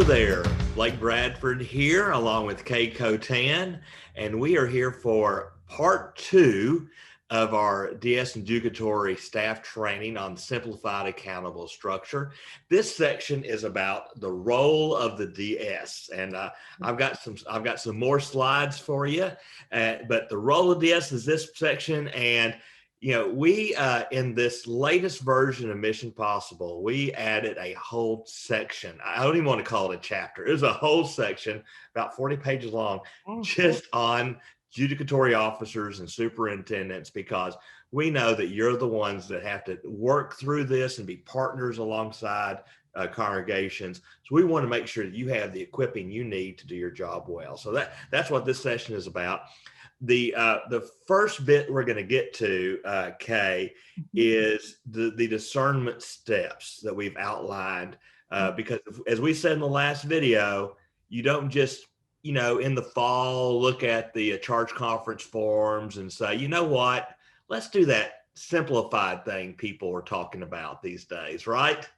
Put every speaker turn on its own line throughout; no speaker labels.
there, Blake Bradford here along with Kay Cotan, and we are here for part 2 of our DS and Judicatory staff training on simplified accountable structure. This section is about the role of the DS, and I've got some more slides for you, but the role of DS is this section. And you know, we in this latest version of Mission Possible, we added a whole section. I don't even want to call it a chapter. It was a whole section, about 40 pages long, just on judicatory officers and superintendents, because we know that you're the ones that have to work through this and be partners alongside congregations. So we want to make sure that you have the equipping you need to do your job well. So that's what this session is about. The first bit we're going to get to, Kay, is the discernment steps that we've outlined, because as we said in the last video, you don't just, you know, in the fall, look at the charge conference forms and say, you know what, let's do that simplified thing people are talking about these days, right?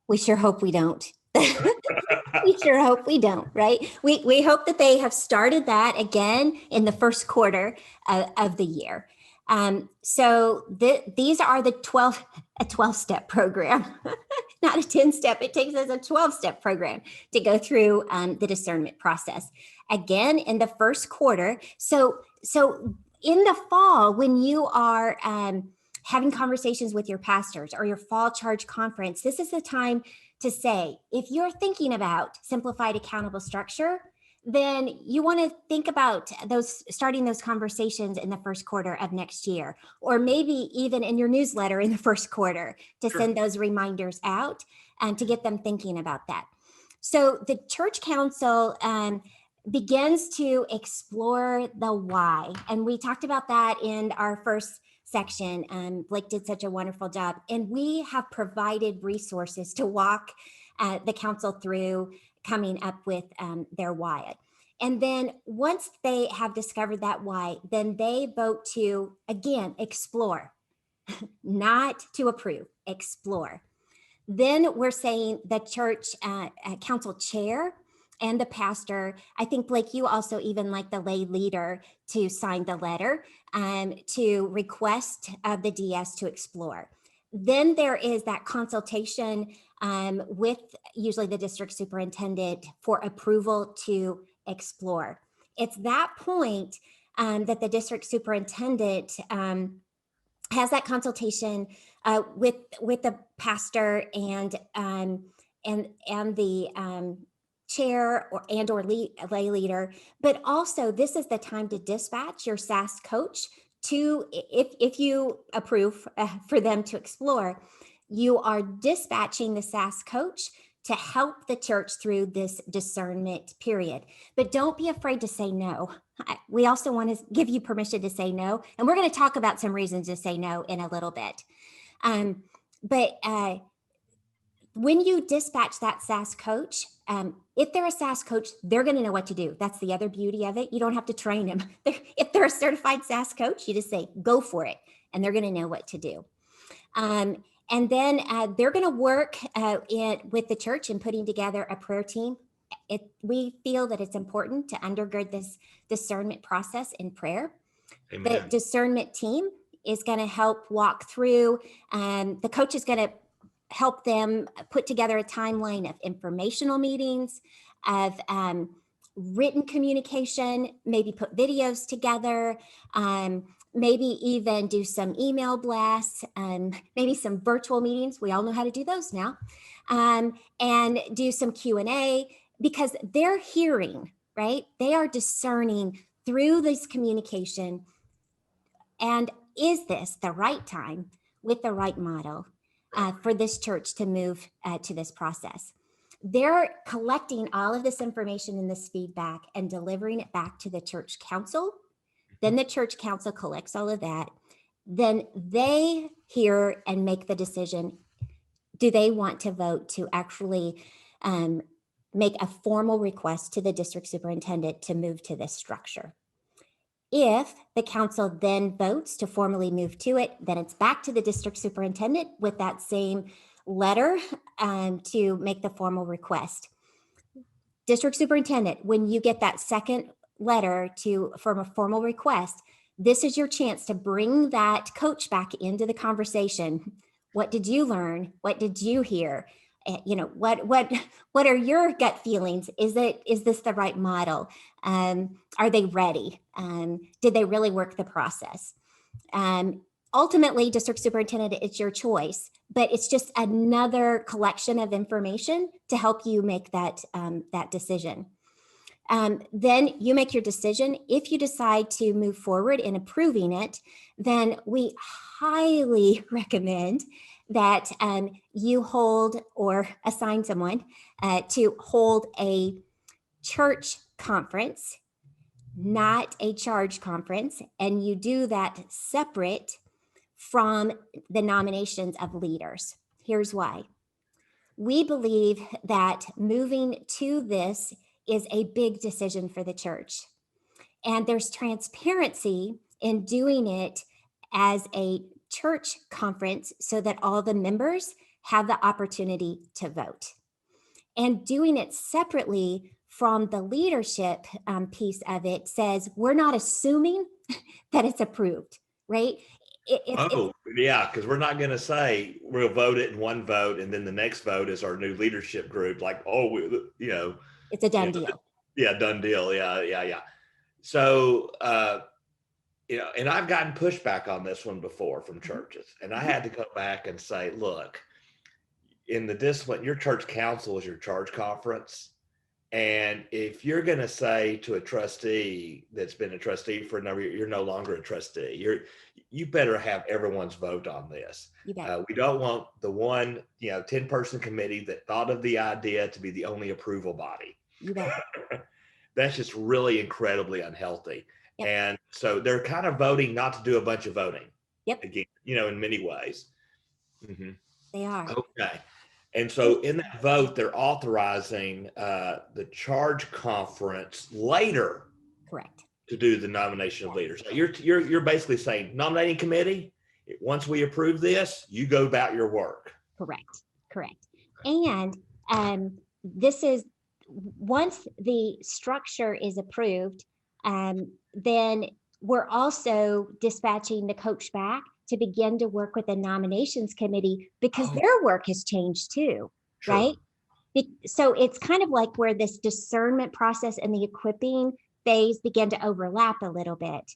We sure hope we don't. We sure hope we don't, right? We hope that they have started that again in the first quarter of the year. So these are a 12-step program, not a 10-step. It takes us a 12-step program to go through the discernment process. Again, in the first quarter. So in the fall, when you are having conversations with your pastors or your fall charge conference, this is the time to say, if you're thinking about simplified accountable structure, then you want to think about starting those conversations in the first quarter of next year, or maybe even in your newsletter in the first quarter to send those reminders out and to get them thinking about that. So the church council begins to explore the why. And we talked about that in our first section. Blake did such a wonderful job. And we have provided resources to walk the council through coming up with their why. And then once they have discovered that why, then they vote to, again, explore, not to approve, explore. Then we're saying the church council chair and the pastor, I think, Blake, you also even like the lay leader to sign the letter to request the DS to explore. Then there is that consultation with usually the district superintendent for approval to explore. It's that point that the district superintendent has that consultation with the pastor and the chair or lay leader, but also this is the time to dispatch your SAS coach to, if you approve for them to explore, you are dispatching the SAS coach to help the church through this discernment period. But don't be afraid to say no. We also want to give you permission to say no, and we're going to talk about some reasons to say no in a little bit. But when you dispatch that SAS coach, if they're a SAS coach, they're going to know what to do. That's the other beauty of it. You don't have to train them. If they're a certified SAS coach, you just say, go for it, and they're going to know what to do. And then they're going to work with the church in putting together a prayer team. We feel that it's important to undergird this discernment process in prayer. Amen. The discernment team is going to help walk through. The coach is going to help them put together a timeline of informational meetings, of written communication, maybe put videos together, maybe even do some email blasts, maybe some virtual meetings. We all know how to do those now. And do some Q&A, because they're hearing, right? They are discerning through this communication. And is this the right time with the right model for this church to move to this process? They're collecting all of this information and this feedback and delivering it back to the church council. Then the church council collects all of that. Then they hear and make the decision. Do they want to vote to actually make a formal request to the district superintendent to move to this structure? If the council then votes to formally move to it, then it's back to the district superintendent with that same letter to make the formal request. district superintendent, when you get that second letter from a formal request, this is your chance to bring that coach back into the conversation. What did you learn? What did you hear? What are your gut feelings? Is this the right model? Are they ready? Did they really work the process? Ultimately, district superintendent, it's your choice, but it's just another collection of information to help you make that decision. Then you make your decision. If you decide to move forward in approving it, then we highly recommend that you hold or assign someone to hold a church conference, not a charge conference, and you do that separate from the nominations of leaders. Here's why. We believe that moving to this is a big decision for the church. And there's transparency in doing it as a church conference so that all the members have the opportunity to vote. And doing it separately from the leadership piece of it says we're not assuming that it's approved, right?
Yeah, because we're not going to say we'll vote it in one vote and then the next vote is our new leadership group. Like,
it's a done deal.
Yeah, done deal. Yeah. So, and I've gotten pushback on this one before from churches, and I had to go back and say, look, in the discipline, your church council is your charge conference. And if you're going to say to a trustee that's been a trustee for a number of years, you're no longer a trustee, you better have everyone's vote on this. We don't want the one, 10-person committee that thought of the idea to be the only approval body. That's just really incredibly unhealthy. Yep. And so they're kind of voting not to do a bunch of voting.
Yep.
Again, in many ways. Mm-hmm.
They are.
Okay. And so in that vote, they're authorizing the charge conference later.
Correct.
To do the nomination of leaders. So you're basically saying, nominating committee, once we approve this, you go about your work.
Correct. And this is, once the structure is approved, then we're also dispatching the coach back to begin to work with the nominations committee because their work has changed too, sure. Right? So it's kind of like where this discernment process and the equipping phase begin to overlap a little bit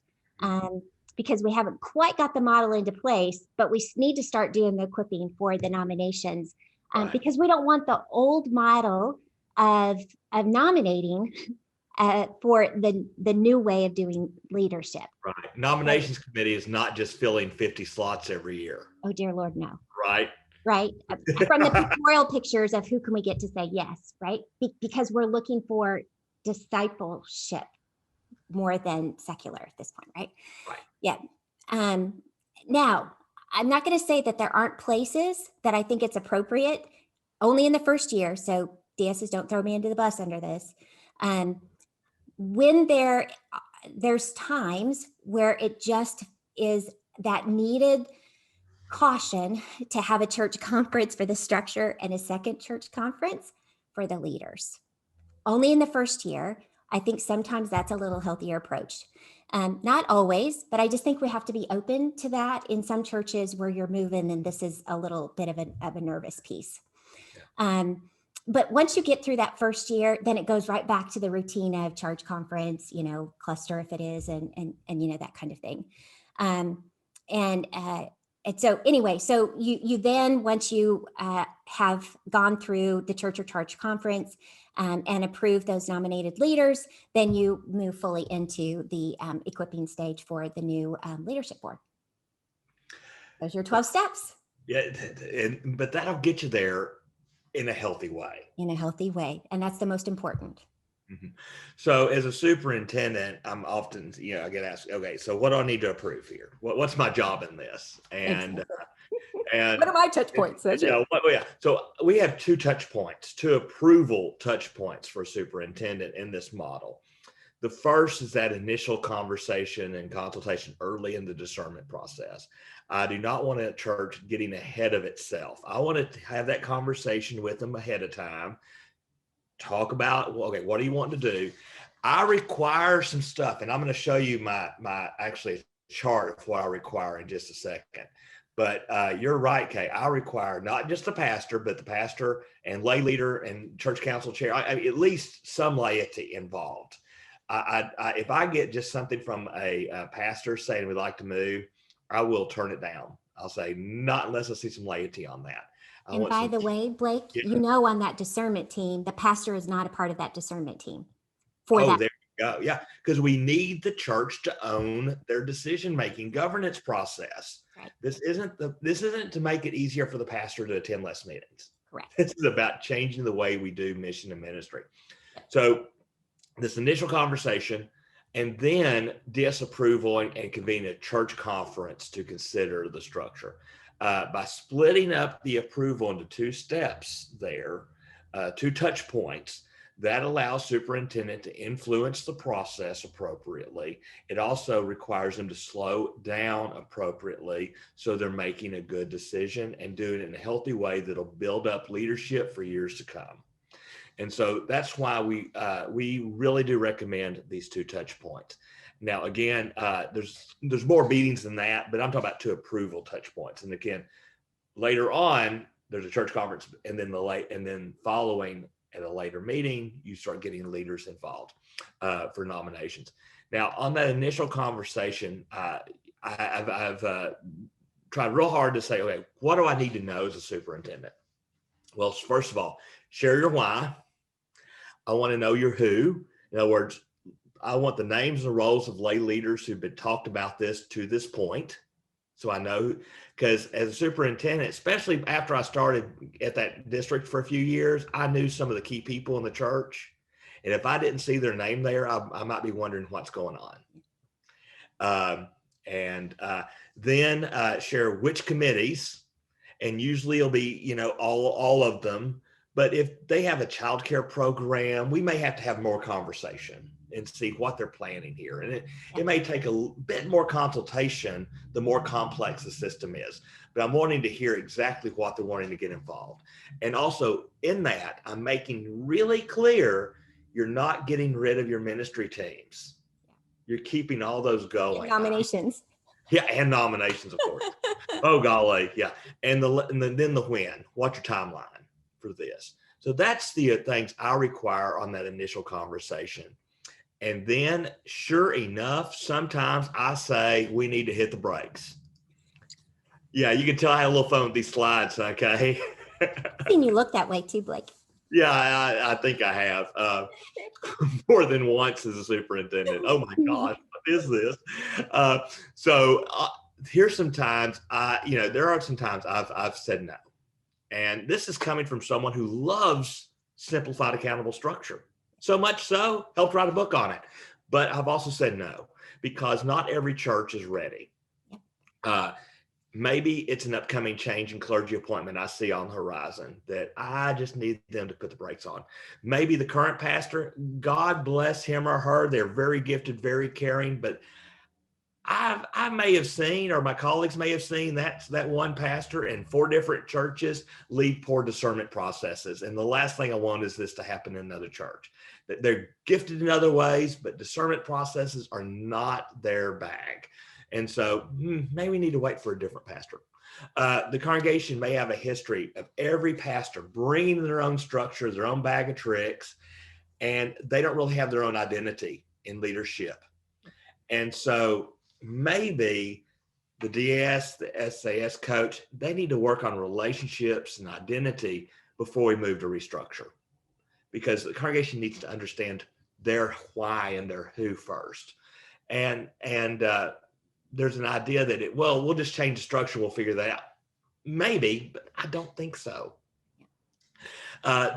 because we haven't quite got the model into place, but we need to start doing the equipping for the nominations because we don't want the old model of nominating for the new way of doing leadership.
Right. Nominations committee is not just filling 50 slots every year.
Oh, dear Lord, no.
Right.
From the pictorial pictures of who can we get to say yes, right? Because we're looking for discipleship more than secular at this point, right?
Right.
Yeah. Now, I'm not going to say that there aren't places that I think it's appropriate, only in the first year. So DSs, don't throw me into the bus under this. When there's times where it just is that needed caution to have a church conference for the structure and a second church conference for the leaders. Only in the first year. I think sometimes that's a little healthier approach. Not always, but I just think we have to be open to that in some churches where you're moving and this is a little bit of a nervous piece. But once you get through that first year, then it goes right back to the routine of charge conference, cluster if it is, and that kind of thing. And so anyway, so you then, once you have gone through the church or charge conference and approve those nominated leaders, then you move fully into the equipping stage for the new leadership board. Those are your 12 steps.
Yeah, but that'll get you there in a healthy way.
And that's the most important.
Mm-hmm. So as a superintendent, I'm often, I get asked, okay, so what do I need to approve here? What's my job in this? And and
what are my touch points?
So we have two approval touch points for superintendent in this model. The first is that initial conversation and consultation early in the discernment process. I do not want a church getting ahead of itself. I want to have that conversation with them ahead of time talk about, well, okay, what do you want to do? I require some stuff, and I'm going to show you my actually chart of what I require in just a second. But you're right, Kay. I require not just the pastor, but the pastor and lay leader and church council chair, at least some laity involved. If I get just something from a pastor saying we'd like to move, I will turn it down. I'll say, not unless I see some laity on that.
And by the way, Blake,
Yeah.
on that discernment team, the pastor is not a part of that discernment team for
Oh,
that.
there you go. Yeah, because we need the church to own their decision-making governance process.
Right.
This isn't to make it easier for the pastor to attend less meetings.
Correct.
This is about changing the way we do mission and ministry. So this initial conversation, and then disapproval and convene a church conference to consider the structure. By splitting up the approval into two steps there, two touch points, that allows superintendent to influence the process appropriately. It also requires them to slow down appropriately so they're making a good decision and doing it in a healthy way that'll build up leadership for years to come. And so that's why we really do recommend these two touch points. Now, again, there's more meetings than that, but I'm talking about two approval touch points. And again, later on, there's a church conference, and then following at a later meeting, you start getting leaders involved for nominations. Now, on that initial conversation, I've tried real hard to say, okay, what do I need to know as a superintendent? Well, first of all, share your why. I want to know your who. In other words, I want the names and roles of lay leaders who've been talked about this to this point. So I know, because as a superintendent, especially after I started at that district for a few years, I knew some of the key people in the church. And if I didn't see their name there, I might be wondering what's going on. Then share which committees, and usually it'll be, all of them. But if they have a childcare program, we may have to have more conversation and see what they're planning here. And it may take a bit more consultation the more complex the system is. But I'm wanting to hear exactly what they're wanting to get involved. And also in that, I'm making really clear you're not getting rid of your ministry teams. You're keeping all those going.
And nominations.
Yeah, and nominations, of course. Oh, golly, yeah. And then the when. What's your timeline for this? So that's the things I require on that initial conversation. And then, sure enough, sometimes I say we need to hit the brakes. Yeah, you can tell I had a little fun with these slides, okay?
I've seen you look that way too, Blake.
Yeah, I think I have more than once as a superintendent. Oh my gosh, what is this? Here's some times there are some times I've said no, and this is coming from someone who loves simplified accountable structure. So much so, helped write a book on it. But I've also said no, because not every church is ready. Maybe it's an upcoming change in clergy appointment I see on the horizon that I just need them to put the brakes on. Maybe the current pastor, God bless him or her, they're very gifted, very caring, but I may have seen, or my colleagues may have seen, that one pastor in 4 different churches lead poor discernment processes. And the last thing I want is this to happen in another church. They're gifted in other ways, but discernment processes are not their bag. And so maybe we need to wait for a different pastor. The congregation may have a history of every pastor bringing their own structure, their own bag of tricks, and they don't really have their own identity in leadership. And so maybe the DS, the SAS coach, they need to work on relationships and identity before we move to restructure, because the congregation needs to understand their why and their who first. And there's an idea that we'll just change the structure, we'll figure that out. Maybe, but I don't think so.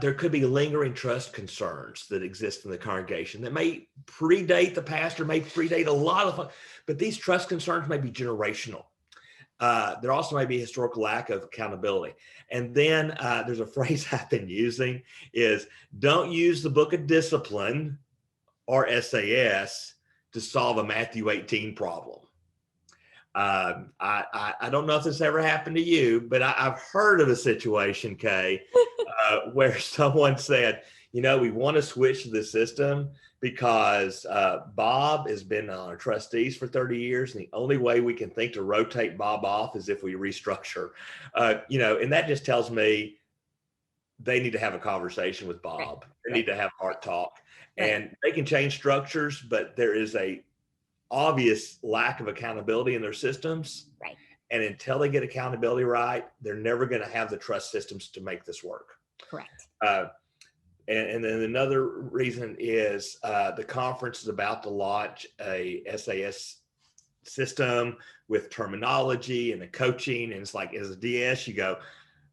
There could be lingering trust concerns that exist in the congregation that may predate the pastor, may predate a lot of, but these trust concerns may be generational. There also may be a historical lack of accountability. And then there's a phrase I've been using is, don't use the book of discipline or SAS to solve a Matthew 18 problem. I don't know if this ever happened to you, but I've heard of a situation, Kay, where someone said, we want to switch to the system because Bob has been on our trustees for 30 years. And the only way we can think to rotate Bob off is if we restructure, and that just tells me they need to have a conversation with Bob. They need to have heart talk, and they can change structures, but there is a obvious lack of accountability in their systems.
Right.
And until they get accountability right, they're never going to have the trust systems to make this work.
Correct.
And then another reason is the conference is about to launch a SAS system with terminology and the coaching. And it's like, as a DS, you go,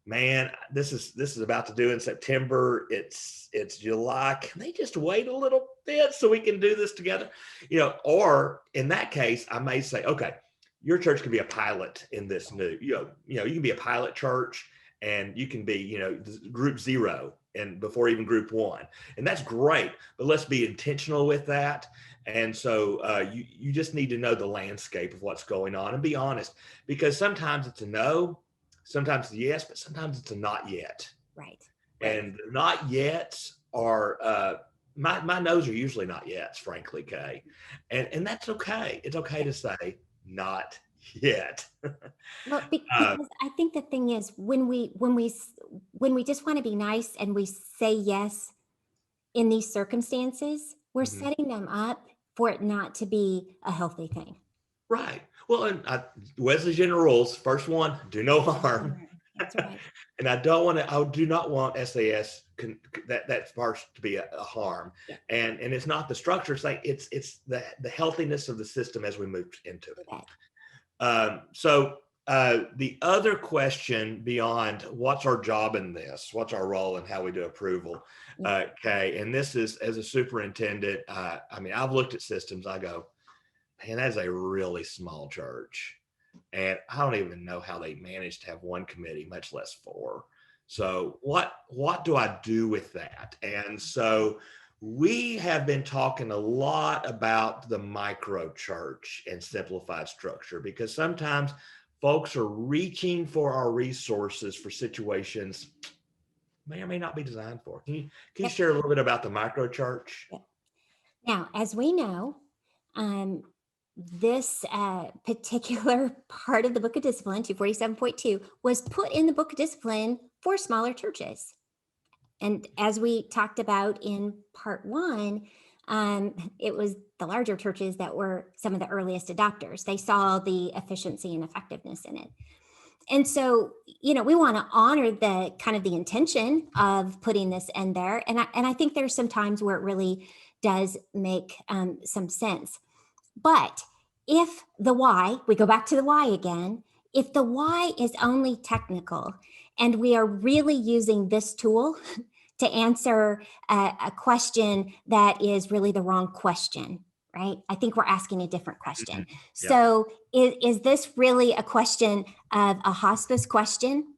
man, this is about to do in September. It's July. Can they just wait a little bit so we can do this together? Or in that case, I may say, okay, your church can be a pilot in this new, you can be a pilot church, and you can be, group 0 and before even group 1. And that's great, but let's be intentional with that. And so you just need to know the landscape of what's going on and be honest, because sometimes it's a no, sometimes it's a yes, but sometimes it's a not yet.
Right.
And not yets are, my no's are usually not yets, frankly, Kay. And that's okay. It's okay to say not yet.
Well, because I think the thing is when we just want to be nice and we say yes in these circumstances, we're setting them up for it not to be a healthy thing.
Right. Well, and Wesley's general rules, first one, do no harm.
That's right.
And I do not want SAS that part to be a harm. Yeah. And it's not the structure thing, it's the healthiness of the system as we move into it. Okay. So the other question beyond what's our job in this, what's our role and how we do approval, okay, and this is, as a superintendent, I've looked at systems, I go, man, that's a really small church. And I don't even know how they managed to have one committee, much less 4. So what do I do with that? And so we have been talking a lot about the micro church and simplified structure, because sometimes folks are reaching for our resources for situations may or may not be designed for. Can you share a little bit about the micro church?
Now, as we know, this particular part of the Book of Discipline, 247.2, was put in the Book of Discipline for smaller churches. And as we talked about in part 1, it was the larger churches that were some of the earliest adopters. They saw the efficiency and effectiveness in it. And so, we want to honor the kind of the intention of putting this in there. And I think there's some times where it really does make some sense. But if the why, we go back to the why again, if the why is only technical and we are really using this tool to answer a question that is really the wrong question, right? I think we're asking a different question. Yeah. So is this really a question of a hospice question?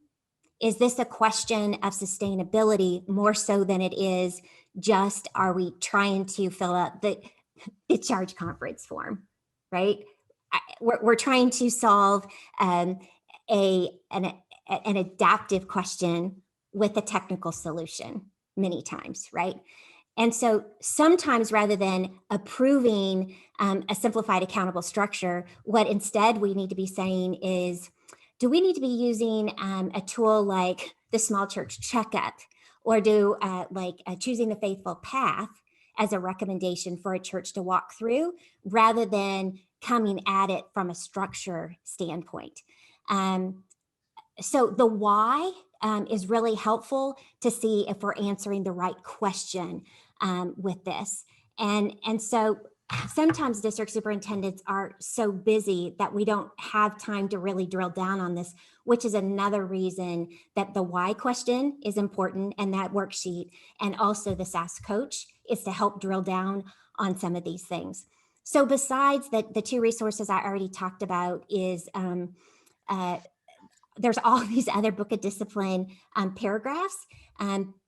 Is this a question of sustainability more so than it is just, are we trying to fill up the charge conference form, right? We're trying to solve an adaptive question with a technical solution many times, right? And so sometimes, rather than approving a simplified accountable structure, what instead we need to be saying is, do we need to be using a tool like the small church checkup, or do choosing the faithful path as a recommendation for a church to walk through, rather than coming at it from a structure standpoint? So the why is really helpful to see if we're answering the right question with this. And so sometimes district superintendents are so busy that we don't have time to really drill down on this, which is another reason that the why question is important, and that worksheet, and also the SAS coach, is to help drill down on some of these things. So besides that, the 2 resources I already talked about is there's all these other Book of Discipline paragraphs.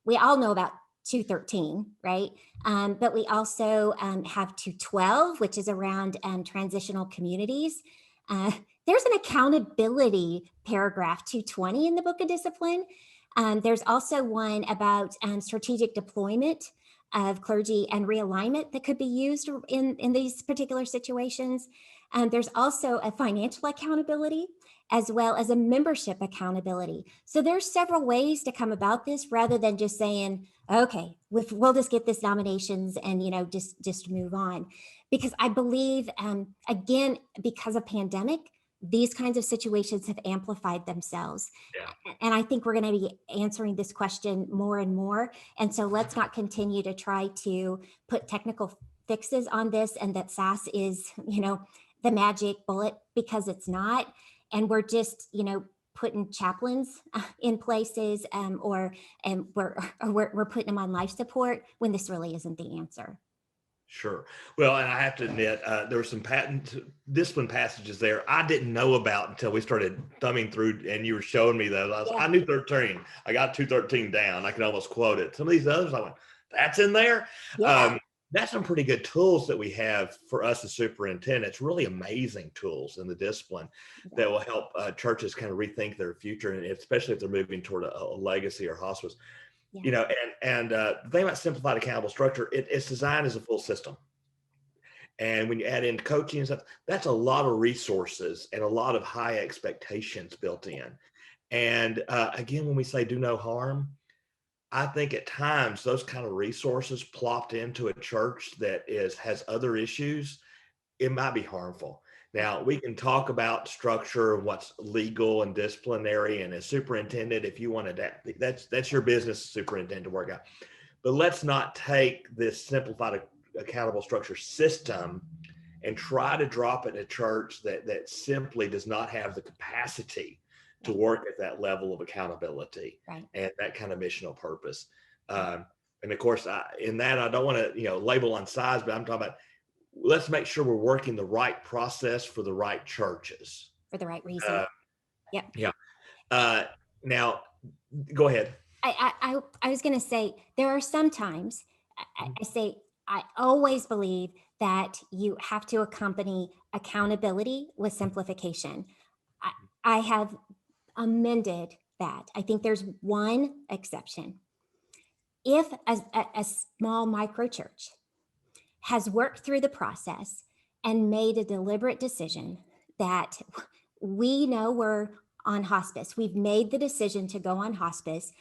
We all know about 213, right? But we also have 212, which is around transitional communities. There's an accountability paragraph, 220, in the Book of Discipline. There's also one about strategic deployment of clergy and realignment that could be used in these particular situations. There's also a financial accountability as well as a membership accountability. So there's several ways to come about this rather than just saying, okay, we'll just get this nominations and, just move on. Because I believe, again, because of pandemic, these kinds of situations have amplified themselves.
Yeah.
And I think we're going to be answering this question more and more. And so let's not continue to try to put technical fixes on this and that SaaS is, the magic bullet, because it's not. And we're just, putting chaplains in places we're putting them on life support when this really isn't the answer.
Sure. Well, and I have to admit, there were some patent discipline passages there I didn't know about until we started thumbing through, and you were showing me those. I knew 13. I got 213 down. I can almost quote it. Some of these others, I went, "That's in there."
Yeah.
That's some pretty good tools that we have for us as superintendents. Really amazing tools in the discipline that will help churches kind of rethink their future, and especially if they're moving toward a legacy or hospice.
Yeah.
And the thing about simplified accountable structure, it's designed as a full system. And when you add in coaching and stuff, that's a lot of resources and a lot of high expectations built in. And again, when we say do no harm, I think at times those kind of resources plopped into a church that has other issues, it might be harmful. Now, we can talk about structure and what's legal and disciplinary, and as superintendent, if you want to, that's your business, superintendent, to work out. But let's not take this simplified accountable structure system and try to drop it in a church that simply does not have the capacity to work at that level of accountability and that kind of missional purpose. And of course, in that, I don't want to label on size, but I'm talking about, let's make sure we're working the right process for the right churches.
For the right reason. Yep.
Yeah. Now, go ahead.
I was going to say, there are some times I always believe that you have to accompany accountability with simplification. I have amended that. I think there's one exception. If a small micro church has worked through the process and made a deliberate decision that we know we're on hospice, we've made the decision to go on hospice,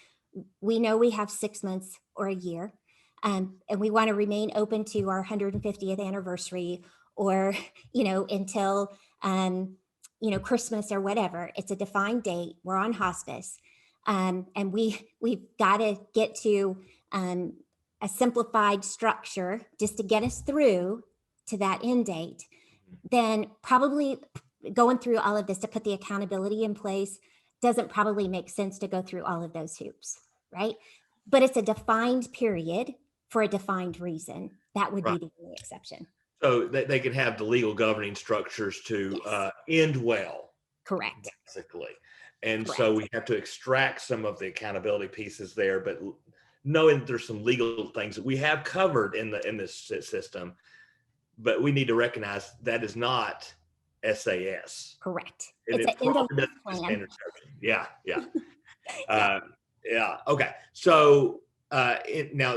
we know we have 6 months or a year, and we want to remain open to our 150th anniversary or, until, Christmas or whatever. It's a defined date. We're on hospice. And we've got to get to a simplified structure just to get us through to that end date. Then probably going through all of this to put the accountability in place doesn't probably make sense to go through all of those hoops, right? But it's a defined period for a defined reason. That would be the only exception.
So they can have the legal governing structures to end well.
Correct.
Basically. And so we have to extract some of the accountability pieces there, but knowing that there's some legal things that we have covered in this system, but we need to recognize that is not SAS.
Correct.
It's an end of plan. Yeah. Okay. So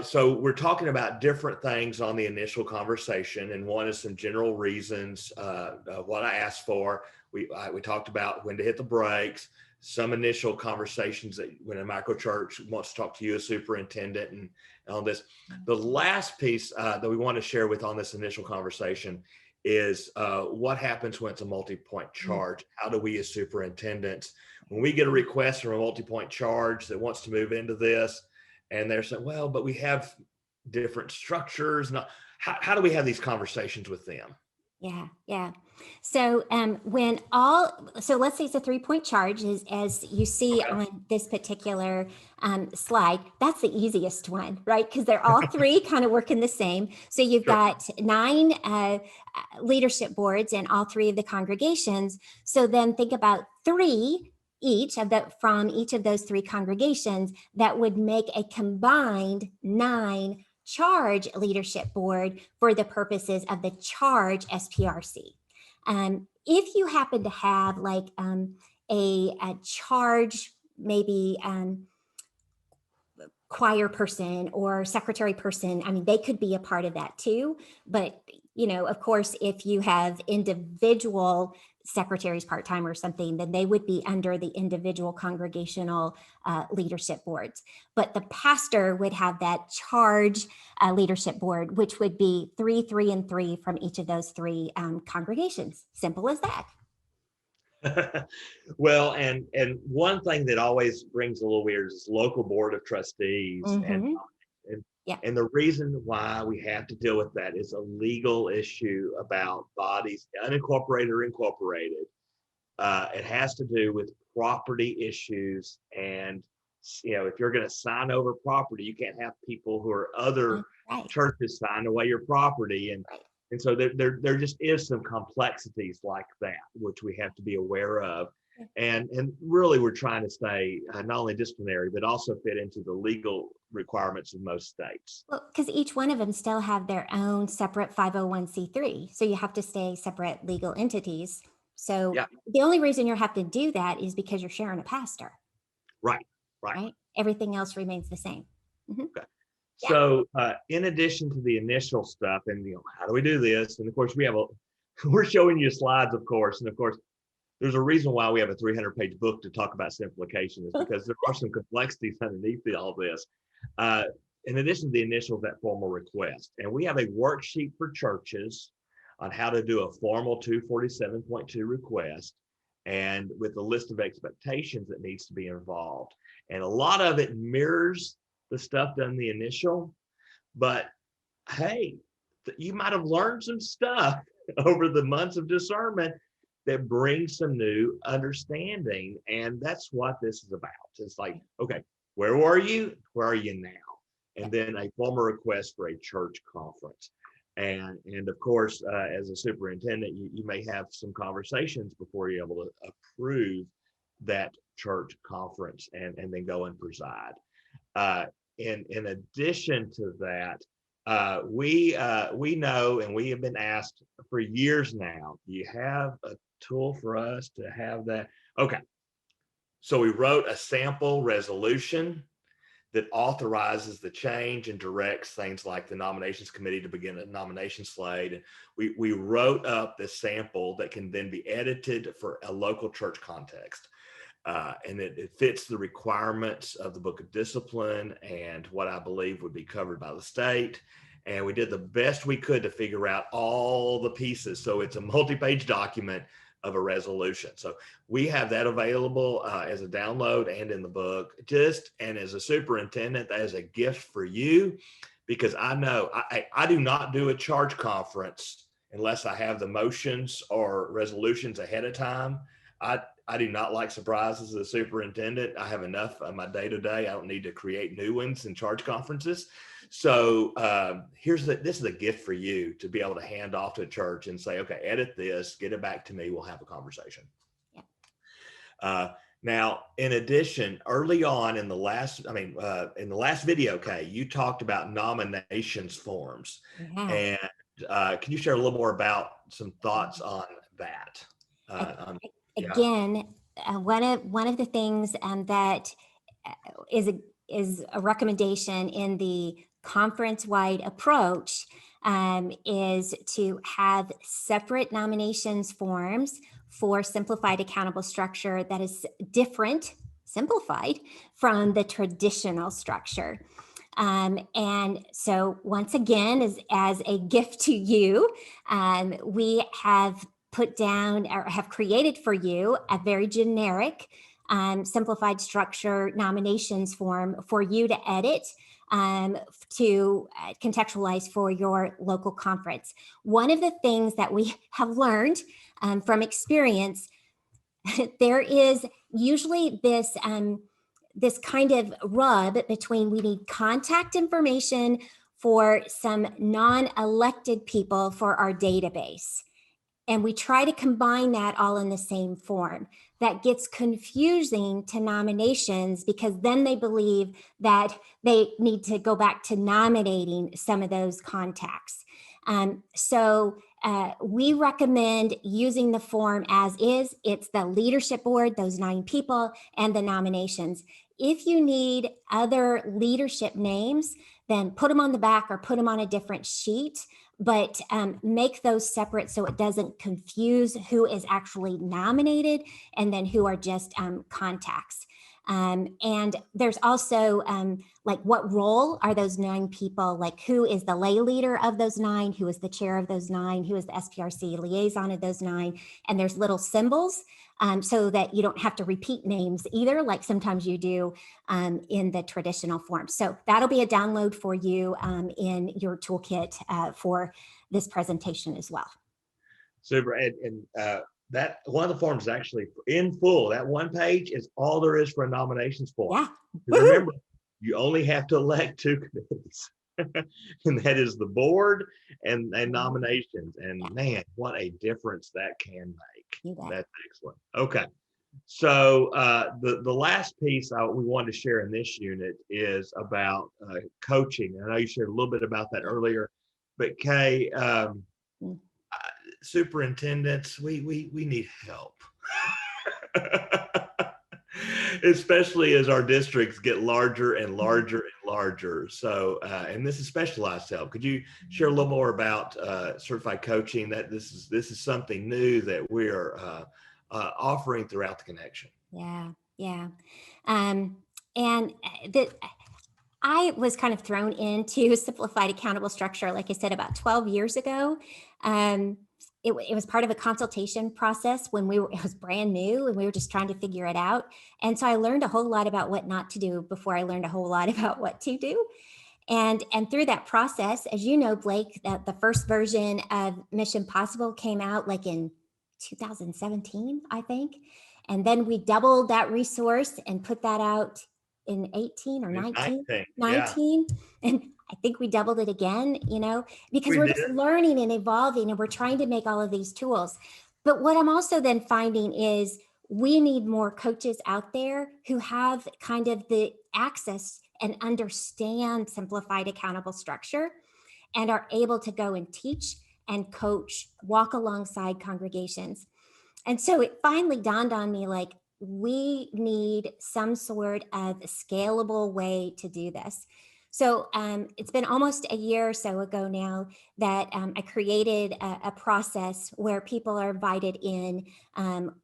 so we're talking about different things on the initial conversation, and one is some general reasons, what I asked for. We talked about when to hit the brakes, some initial conversations that when a micro church wants to talk to you as superintendent and all this. The last piece that we want to share with on this initial conversation is what happens when it's a multi-point charge. How do we as superintendents, when we get a request from a multi-point charge that wants to move into this, and they're saying, well, but we have different structures. How do we have these conversations with them?
Yeah. So so let's say it's a 3-point charge, as you see on this particular slide. That's the easiest one, right? Because they're all three kind of working the same. So you've got 9 leadership boards in all 3 of the congregations. So then think about 3 from each of those 3 congregations that would make a combined 9 charge leadership board for the purposes of the charge SPRC. If you happen to have like a charge, maybe choir person or secretary person, I mean, they could be a part of that too. But, of course, if you have individual secretaries part-time or something, then they would be under the individual congregational leadership boards. But the pastor would have that charge leadership board, which would be 3, 3, and 3 from each of those three congregations. Simple as that.
Well, and one thing that always brings a little weird is local board of trustees,
Mm-hmm.
and
Yeah.
and the reason why we have to deal with that is a legal issue about bodies, unincorporated or incorporated. It has to do with property issues, and if you're going to sign over property, you can't have people who are other
Right.
churches sign away your property, and
Right.
and so there just is some complexities like that which we have to be aware of, and really we're trying to stay not only disciplinary but also fit into the legal requirements of most states.
Well, because each one of them still have their own separate 501c3. So you have to stay separate legal entities. So
Yeah,
the only reason you have to do that is because you're sharing a pastor,
right, right.
right? Everything else remains the same. Mhm.
Okay.
Yeah.
So in addition to the initial stuff, and how do we do this? And of course, we're showing you slides, of course, and of course, there's a reason why we have a 300-page book to talk about simplification, is because there are some complexities underneath all this. Uh, in addition to the initial, that formal request, and we have a worksheet for churches on how to do a formal 247.2 request, and with a list of expectations that needs to be involved. And a lot of it mirrors the stuff done in the initial, but hey, you might have learned some stuff over the months of discernment that brings some new understanding. And that's what this is about. It's like, okay, where were you? Where are you now? And then a formal request for a church conference. And of course, as a superintendent, you may have some conversations before you're able to approve that church conference and then go and preside. In addition to that, we know, and we have been asked for years now, do you have a tool for us to have that? Okay, so we wrote a sample resolution that authorizes the change and directs things like the nominations committee to begin a nomination slate. And we wrote up this sample that can then be edited for a local church context. And it fits the requirements of the Book of Discipline and what I believe would be covered by the state. And we did the best we could to figure out all the pieces. So it's a multi-page document of a resolution. So we have that available as a download and in the book. And as a superintendent, that is a gift for you, because I know I do not do a charge conference unless I have the motions or resolutions ahead of time. I do not like surprises as a superintendent. I have enough on my day-to-day. I don't need to create new ones in charge conferences. So this is a gift for you to be able to hand off to a church and say, okay, edit this, get it back to me. We'll have a conversation. Yeah. Now, in addition, early on in the last video, Kay, you talked about nominations forms. Yeah. And can you share a little more about some thoughts on that?
Again, one of the things that is a recommendation in the conference-wide approach is to have separate nominations forms for simplified accountable structure that is different, simplified from the traditional structure. And so once again, as a gift to you, we have put down or have created for you a very generic simplified structure nominations form for you to edit to contextualize for your local conference. One of the things that we have learned from experience, there is usually this kind of rub between we need contact information for some non-elected people for our database. And we try to combine that all in the same form. That gets confusing to nominations because then they believe that they need to go back to nominating some of those contacts. So we recommend using the form as is. It's the leadership board, those 9 people, and the nominations. If you need other leadership names, then put them on the back or put them on a different sheet, but make those separate so it doesn't confuse who is actually nominated and then who are just contacts. And there's also like, what role are those 9 people? Like, who is the lay leader of those 9? Who is the chair of those 9? Who is the SPRC liaison of those 9? And there's little symbols so that you don't have to repeat names either, like sometimes you do in the traditional form. So that'll be a download for you in your toolkit for this presentation as well.
Super. And that one of the forms is actually in full. That one page is all there is for a nominations form.
Yeah.
Remember, you only have to elect 2 committees, and that is the board and nominations. And
yeah.
Man, what a difference that can make.
That's
excellent. Okay. So the last piece we wanted to share in this unit is about coaching. I know you shared a little bit about that earlier, but Kay, superintendents, we need help. Especially as our districts get larger and larger and larger. So, and this is specialized help. Could you share a little more about certified coaching? That this is something new that we're offering throughout the connection.
Yeah. And I was kind of thrown into simplified accountable structure, like I said, about 12 years ago. It was part of a consultation process when it was brand new and we were just trying to figure it out. And so I learned a whole lot about what not to do before I learned a whole lot about what to do. And through that process, as you know, Blake, that the first version of Mission Possible came out like in 2017, I think. And then we doubled that resource and put that out in 18 or 19.
Yeah.
And I think we doubled it again, because we're just learning and evolving and we're trying to make all of these tools. But what I'm also then finding is we need more coaches out there who have kind of the access and understand simplified accountable structure and are able to go and teach and coach, walk alongside congregations. And so it finally dawned on me, like, we need some sort of scalable way to do this. So it's been almost a year or so ago now that I created a process where people are invited in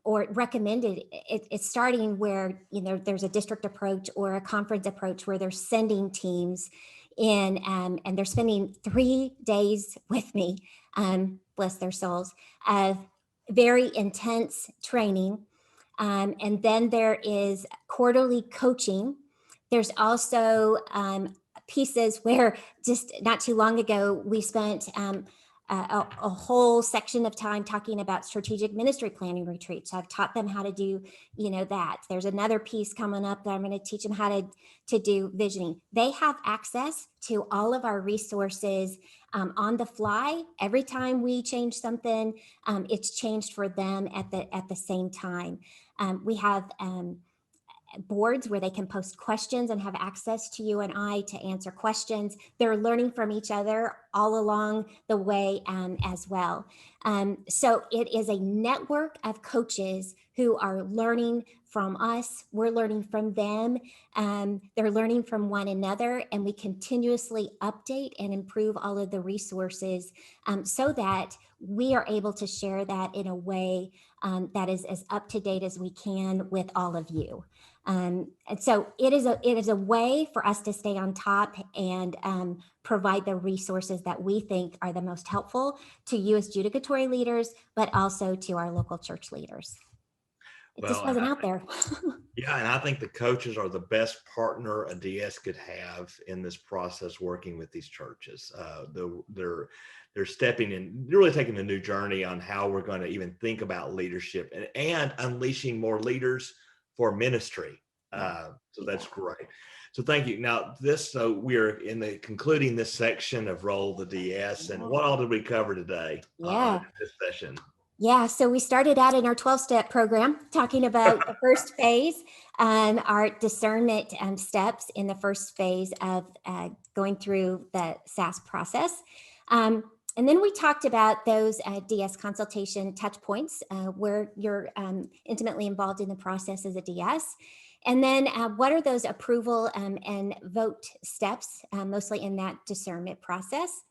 or recommended. It's starting where, there's a district approach or a conference approach where they're sending teams in and they're spending 3 days with me, bless their souls, of very intense training. And then there is quarterly coaching. There's also pieces where just not too long ago, we spent a whole section of time talking about strategic ministry planning retreats. I've taught them how to do, that. There's another piece coming up that I'm going to teach them how to do visioning. They have access to all of our resources on the fly. Every time we change something, it's changed for them at the same time. We have boards where they can post questions and have access to you and I to answer questions. They're learning from each other all along the way as well. So it is a network of coaches who are learning from us. We're learning from them. They're learning from one another, and we continuously update and improve all of the resources so that we are able to share that in a way that is as up to date as we can with all of you. And so it is a way for us to stay on top and provide the resources that we think are the most helpful to you as judicatory leaders, but also to our local church leaders. It just wasn't out there.
Yeah, and I think the coaches are the best partner a DS could have in this process, working with these churches. They're stepping in, really taking a new journey on how we're going to even think about leadership and unleashing more leaders for ministry. So that's great. So thank you. Now so we're concluding this section of Roll the DS, and what all did we cover today? In this session?
Yeah, so we started out in our 12-step program talking about the first phase, our discernment steps in the first phase of going through the SAS process. And then we talked about those DS consultation touch points where you're intimately involved in the process as a DS. And then what are those approval and vote steps, mostly in that discernment process?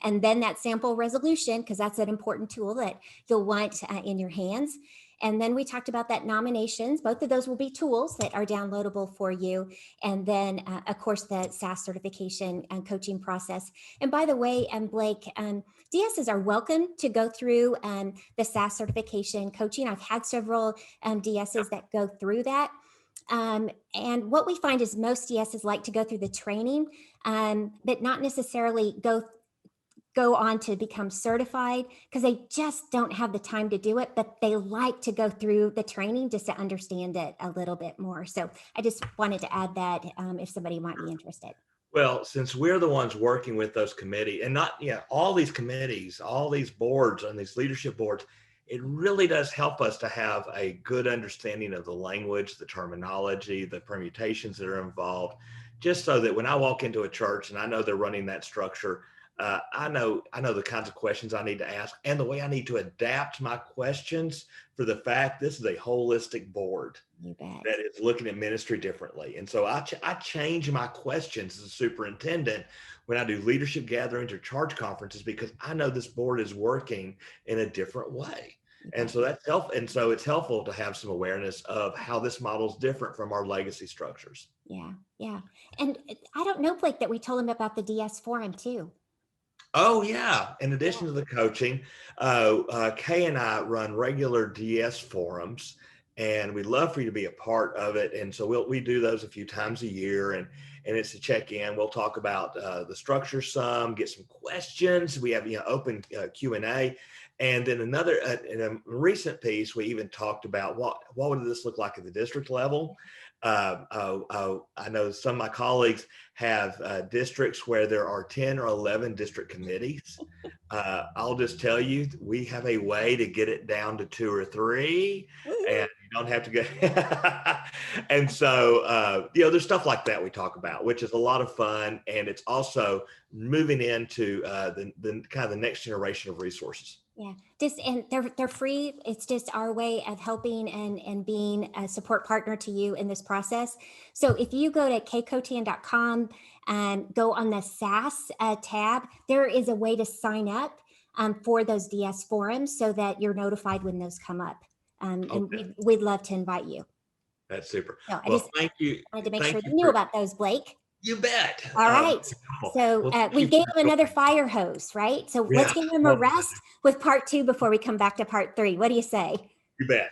And then that sample resolution, because that's an important tool that you'll want in your hands. And then we talked about that nominations. Both of those will be tools that are downloadable for you. And then, of course, the SAS certification and coaching process. And by the way, Blake, DSs are welcome to go through the SAS certification coaching. I've had several DSs that go through that. And what we find is most DSs like to go through the training, but not necessarily go on to become certified because they just don't have the time to do it, but they like to go through the training just to understand it a little bit more. So I just wanted to add that if somebody might be interested.
Well, since we're the ones working with those committees and not, all these committees, all these boards and these leadership boards, it really does help us to have a good understanding of the language, the terminology, the permutations that are involved, just so that when I walk into a church and I know they're running that structure, I know the kinds of questions I need to ask and the way I need to adapt my questions for the fact this is a holistic board that is looking at ministry differently. And so I change my questions as a superintendent when I do leadership gatherings or charge conferences because I know this board is working in a different way. And so that's helpful. And so it's helpful to have some awareness of how this model is different from our legacy structures.
Yeah. And I don't know, Blake, that we told him about the DS forum too.
Oh yeah. In addition to the coaching, Kay and I run regular DS forums and we'd love for you to be a part of it. And so we do those a few times a year and it's a check-in. We'll talk about the structure some, get some questions. We have open Q&A. And then another, in a recent piece, we even talked about what would this look like at the district level. I know some of my colleagues have districts where there are 10 or 11 district committees. I'll just tell you, we have a way to get it down to 2 or 3, and you don't have to go. And so, there's stuff like that we talk about, which is a lot of fun, and it's also moving into the kind of the next generation of resources.
Yeah, and they're free. It's just our way of helping and being a support partner to you in this process. So if you go to kcotan.com and go on the SAS tab, there is a way to sign up for those DS forums so that you're notified when those come up. And we'd love to invite you.
That's super.
So
thank you.
I wanted to make sure you knew about those, Blake.
You bet.
All right. So we gave him another fire hose, right? So let's give him a rest with part 2 before we come back to part 3. What do you say?
You bet.